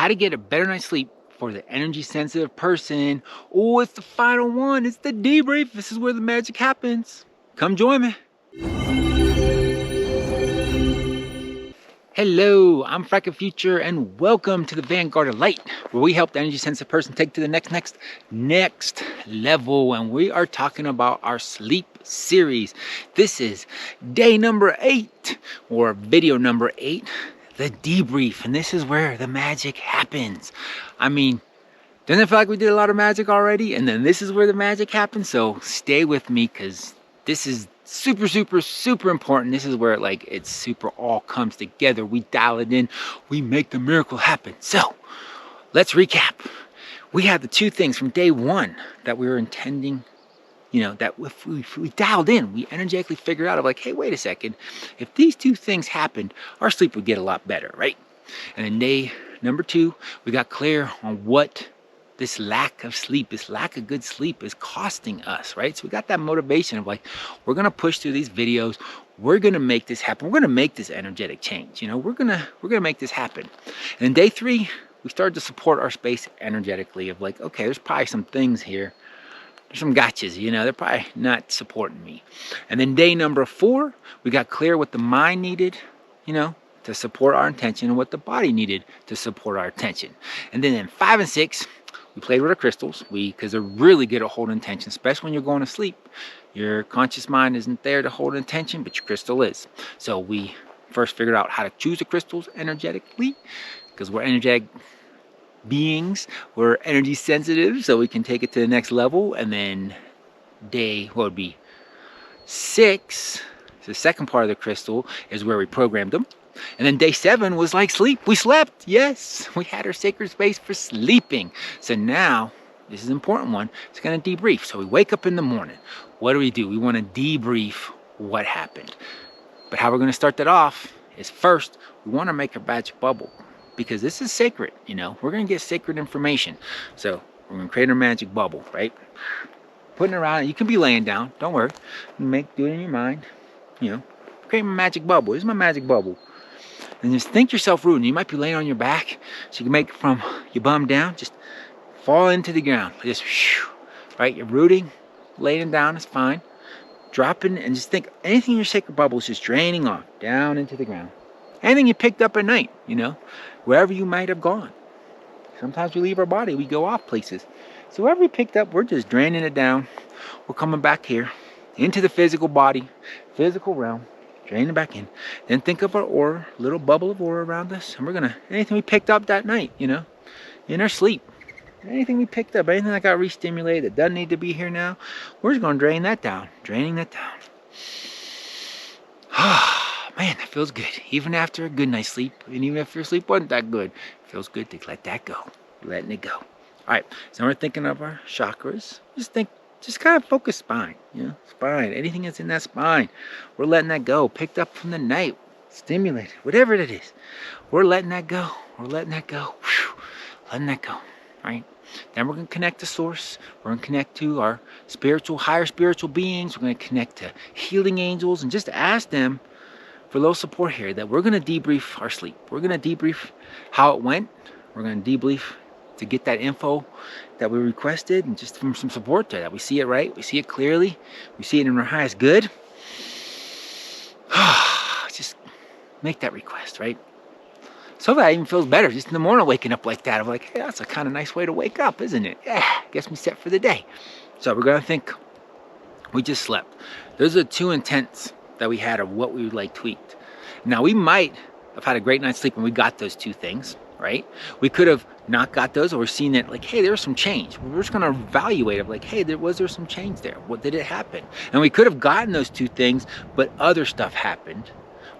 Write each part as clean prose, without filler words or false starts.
how to get a better night's sleep for the energy sensitive person. Oh, it's the final one. It's the debrief. This is where the magic happens. Come join me. Hello, I'm Fracking Future, and welcome to the Vanguard of Light, where we help the energy sensitive person take to the next level. And we are talking about our sleep series. This is day number 8, or video number 8, the debrief. And this is where the magic happens. I mean, doesn't it feel like we did a lot of magic already? And then this is where the magic happens. So stay with me, because this is super important. This is where it super all comes together. We dial it in, we make the miracle happen. So let's recap. We have the two things from day 1 that we were intending, that if we dialed in, we energetically figured out hey, wait a second, if these two things happened, our sleep would get a lot better, right? And then day number 2, we got clear on what this lack of sleep, this lack of good sleep is costing us, right? So we got that motivation of we're gonna push through these videos, we're gonna make this happen, we're gonna make this energetic change, we're gonna make this happen. And in day 3, we started to support our space energetically of okay, there's probably some things here, there's some gotchas, they're probably not supporting me. And then day number 4, we got clear what the mind needed, to support our intention, and what the body needed to support our attention. And then in 5 and 6, we played with our crystals, because they're really good at holding intention, especially when you're going to sleep. Your conscious mind isn't there to hold intention, but your crystal is. So we first figured out how to choose the crystals energetically, because we're energetic beings, we're energy sensitive, so we can take it to the next level. And then day, what would be 6, the second part of the crystal is where we programmed them. And then day 7 was like sleep. We slept. Yes, we had our sacred space for sleeping. So now, this is an important one, it's going to debrief. So we wake up in the morning. What do? We want to debrief what happened. But how we're going to start that off is first, we want to make a magic bubble. Because this is sacred, We're going to get sacred information. So we're going to create a magic bubble, right? Putting it around, you can be laying down. Don't worry. Do it in your mind. Create my magic bubble. This is my magic bubble. And just think yourself rooting. You might be laying on your back, so you can make it from your bum down, just fall into the ground. Just, right? You're rooting, laying down is fine. Dropping, and just think anything in your sacred bubble is just draining off, down into the ground. Anything you picked up at night, wherever you might have gone. Sometimes we leave our body, we go off places. So wherever we picked up, we're just draining it down. We're coming back here, into the physical body, physical realm. Drain it back in. Then think of our aura, little bubble of aura around us. And we're going to, anything we picked up that night, in our sleep. Anything we picked up, anything that got re-stimulated that doesn't need to be here now, we're just going to drain that down. Draining that down. Man, that feels good. Even after a good night's sleep, and even if your sleep wasn't that good, it feels good to let that go. Letting it go. All right, so we're thinking of our chakras. Just kind of focus spine, spine, anything that's in that spine. We're letting that go, picked up from the night, stimulated, whatever it is. We're letting that go. We're letting that go. Letting that go, right? Then we're going to connect to source. We're going to connect to our higher spiritual beings. We're going to connect to healing angels and just ask them for a little support here, that we're going to debrief our sleep. We're going to debrief how it went. We're going to debrief to get that info that we requested, and just from some support to that. We see it right, we see it clearly, we see it in our highest good. Just make that request, right? So that even feels better just in the morning, waking up like that. I'm hey, that's a kind of nice way to wake up, isn't it? Yeah, gets me set for the day. So we're gonna think we just slept. Those are the 2 intents that we had of what we would tweaked. Now we might have had a great night's sleep when we got those 2 things, right? We could have not got those, or we're seeing that hey, there was some change. We're just going to evaluate of hey, was there some change there? What did it happen? And we could have gotten those 2 things, but other stuff happened,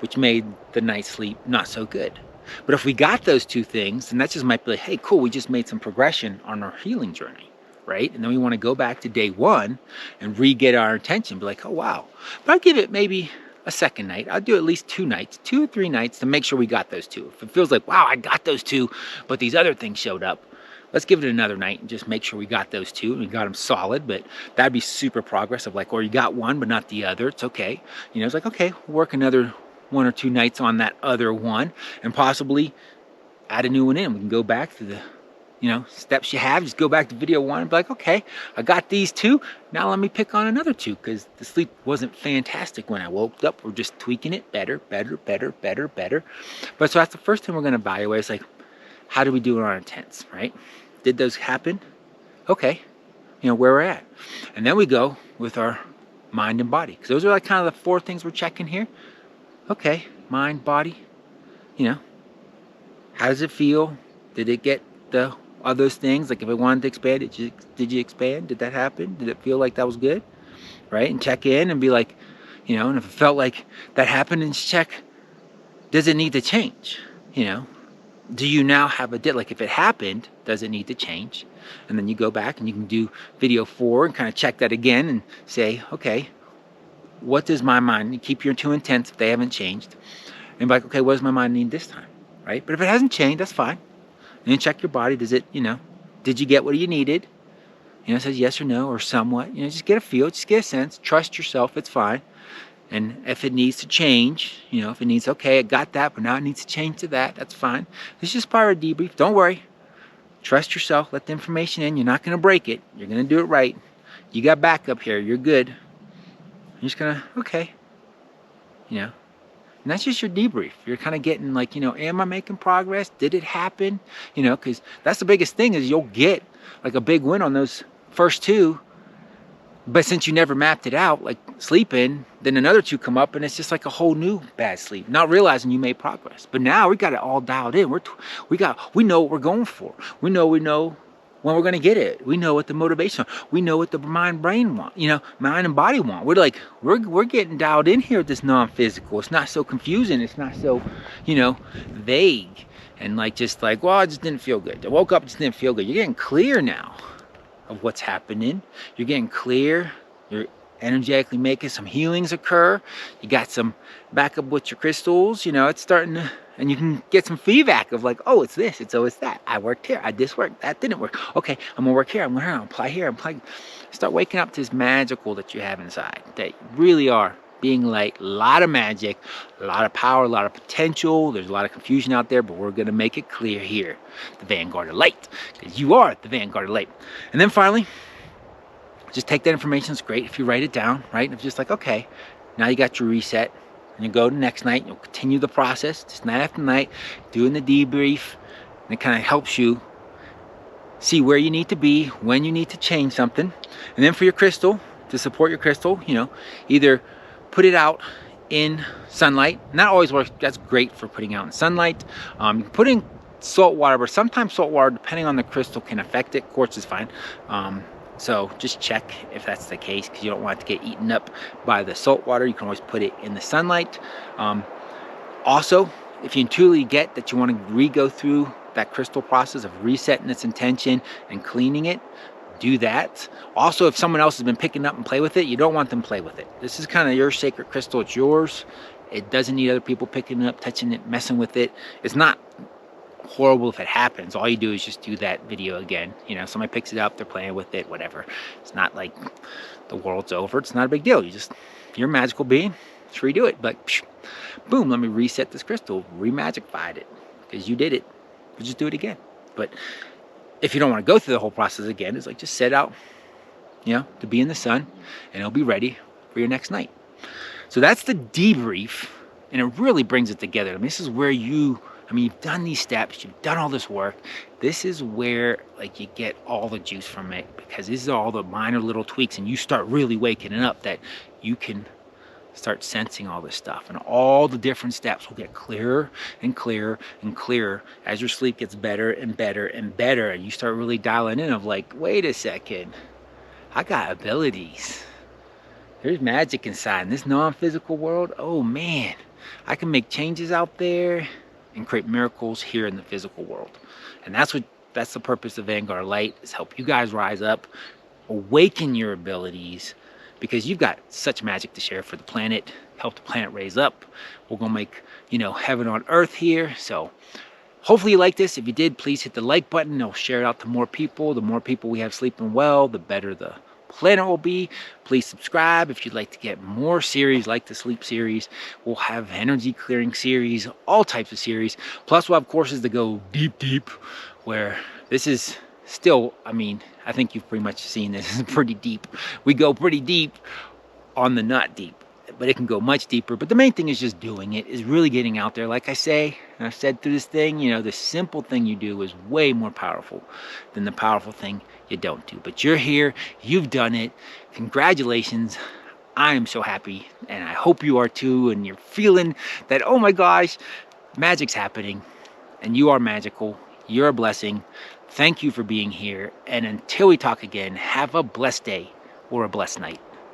which made the night's sleep not so good. But if we got those 2 things, then that just might be hey, cool, we just made some progression on our healing journey, right? And then we want to go back to day 1 and re-get our attention, be oh wow. But I'll give it maybe a second night. I'll do at least 2 nights, 2 or 3 nights to make sure we got those 2. If it feels wow, I got those 2, but these other things showed up, let's give it another night and just make sure we got those 2 and we got them solid. But that'd be super progress of or you got one but not the other. It's okay. It's okay, work another 1 or 2 nights on that other one, and possibly add a new one in. We can go back to the, you know, steps you have. Just go back to video 1 and be like, okay, I got these 2. Now let me pick on another 2, because the sleep wasn't fantastic when I woke up. We're just tweaking it better. But so that's the first thing we're going to evaluate. It's like, how do we do it on our intents, right? Did those happen? Okay, you know, where we're at. And then we go with our mind and body, because those are like kind of the 4 things we're checking here. Okay, mind, body, you know, how does it feel? Did it get the all those things? Like if it wanted to expand, did you expand? Did that happen? Did it feel like that was good? Right? And check in and be like, you know, and if it felt like that happened, and check, does it need to change? You know, do you now have a like if it happened, does it need to change? And then you go back and you can do video 4 and kind of check that again and say, okay, what does my mind, you keep your 2 intents if they haven't changed, and be like, okay, what does my mind need this time? Right? But if it hasn't changed, that's fine. And then check your body. Does it, you know, did you get what you needed? You know, it says yes or no or somewhat. You know, just get a feel, just get a sense. Trust yourself, it's fine. And if it needs to change, you know, if it needs, okay, I got that, but now it needs to change to that, that's fine. This is just part of a debrief. Don't worry. Trust yourself. Let the information in. You're not going to break it. You're going to do it right. You got backup here. You're good. You're just going to, okay, you know. And that's just your debrief. You're kind of getting like, you know, am I making progress? Did it happen? You know, because that's the biggest thing is you'll get like a big win on those first 2. But since you never mapped it out, like sleeping, then another 2 come up and it's just like a whole new bad sleep, not realizing you made progress. But now we got it all dialed in. We know what we're going for. We know when we're going to get it. We know what the motivation, we know what the brain want, you know, mind and body want. We're getting dialed in here with this non-physical. It's not so confusing. It's not so, you know, vague and like, just like, well, I just didn't feel good. I woke up, just didn't feel good. You're getting clear now of what's happening. You're getting clear. You're energetically making some healings occur. You got some backup with your crystals. You know, it's starting to, and you can get some feedback of like, oh, it's this, it's that. I worked here, I this worked, that didn't work. Okay, I'm gonna work here, I'm gonna apply here, start waking up to this magical that you have inside, that you really are being light. A lot of magic, a lot of power, a lot of potential. There's a lot of confusion out there, but we're gonna make it clear here. The Vanguard of Light, because you are the Vanguard of Light. And then finally, just take that information. It's great if you write it down, right? It's just like, okay, now you got your reset. And you go to the next night, you'll continue the process, just night after night, doing the debrief. And it kind of helps you see where you need to be, when you need to change something. And then for your crystal, to support your crystal, you know, either put it out in sunlight. Not always works. That's great for putting out in sunlight. You can put in salt water, but sometimes salt water, depending on the crystal, can affect it. Quartz is fine. So just check if that's the case, because you don't want it to get eaten up by the salt water. You can always put it in the sunlight. Also, if you intuitively get that you want to re-go through that crystal process of resetting its intention and cleaning it, do that. Also, if someone else has been picking up and play with it, you don't want them to play with it. This is kind of your sacred crystal. It's yours. It doesn't need other people picking it up, touching it, messing with it. It's not horrible if it happens. All you do is just do that video again. You know, somebody picks it up, they're playing with it, whatever. It's not like the world's over. It's not a big deal. You're a magical being. Just redo it. But psh, boom, let me reset this crystal, re-magicified it, because you did it. But just do it again. But if you don't want to go through the whole process again, it's like just set out, you know, to be in the sun, and it'll be ready for your next night. So that's the debrief, and it really brings it together. I mean, this is where you've done these steps, you've done all this work. This is where like you get all the juice from it, because these are all the minor little tweaks, and you start really waking up that you can start sensing all this stuff, and all the different steps will get clearer and clearer and clearer as your sleep gets better and better and better, and you start really dialing in of like, wait a second, I got abilities. There's magic inside in this non-physical world. Oh man, I can make changes out there and create miracles here in the physical world. And that's the purpose of Vanguard Light, is help you guys rise up, awaken your abilities, because you've got such magic to share for the planet, help the planet raise up. We're gonna make, you know, heaven on earth here. So hopefully you like this. If you did, please hit the like button. It'll share it out to more people. The more people we have sleeping well, the better the plan it will be. Please subscribe if you'd like to get more series like the sleep series. We'll have energy clearing series, all types of series. Plus we'll have courses that go deep, where this is still, I mean, I think you've pretty much seen this. It's pretty deep. We go pretty deep on the not deep, but it can go much deeper. But the main thing is just doing it, is really getting out there. Like I say, and I've said through this thing, you know, the simple thing you do is way more powerful than the powerful thing you don't do. But you're here, you've done it. Congratulations. I am so happy, and I hope you are too, and you're feeling that, oh my gosh, magic's happening, and you are magical. You're a blessing. Thank you for being here, and until we talk again, have a blessed day or a blessed night.